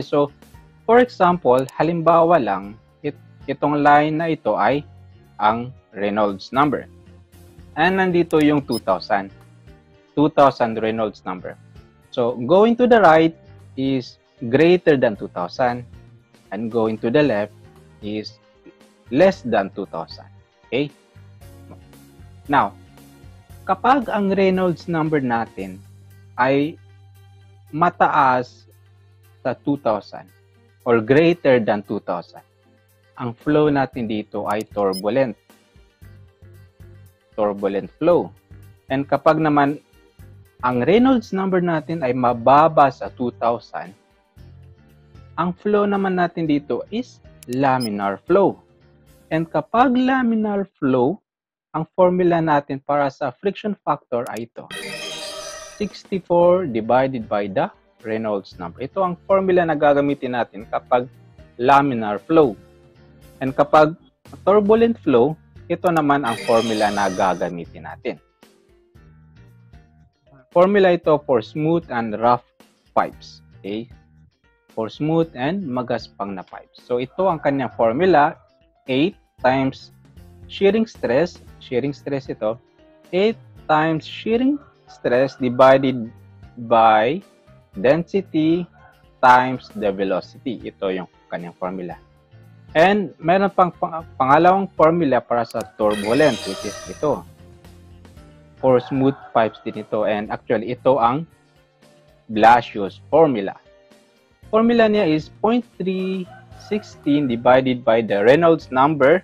So, for example, halimbawa lang, itong line na ito ay ang Reynolds number. And nandito yung 2,000. 2,000 Reynolds number. So, going to the right is greater than 2,000. And going to the left is less than 2,000. Okay? Now, kapag ang Reynolds number natin ay mataas sa 2,000 or greater than 2,000, ang flow natin dito ay turbulent. Turbulent flow. And kapag naman ang Reynolds number natin ay mababa sa 2,000, ang flow naman natin dito is laminar flow. And kapag laminar flow, ang formula natin para sa friction factor ay ito. 64 divided by the Reynolds number. Ito ang formula na gagamitin natin kapag laminar flow. And kapag turbulent flow, ito naman ang formula na gagamitin natin. Formula ito for smooth and rough pipes. Okay? For smooth and magaspang na pipes. So ito ang kanyang formula. 8 times shearing stress ito. 8 times shearing stress divided by density times the velocity. Ito yung kanyang formula. And meron pang pangalawang formula para sa turbulent, which is ito. For smooth pipes din ito. And actually, ito ang Blasius formula. Formula niya is 0.316 divided by the Reynolds number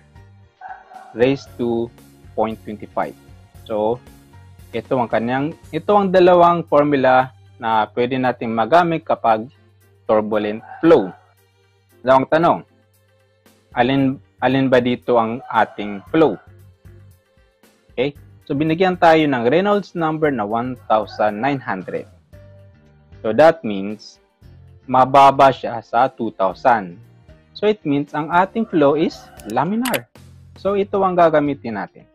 raised to 0.25. So, ito ang dalawang formula na pwede nating magamit kapag turbulent flow. Dalawang tanong. Alin ba dito ang ating flow? Okay? So, binigyan tayo ng Reynolds number na 1,900. So, that means, mababa siya sa 2,000. So, it means, ang ating flow is laminar. So, ito ang gagamitin natin.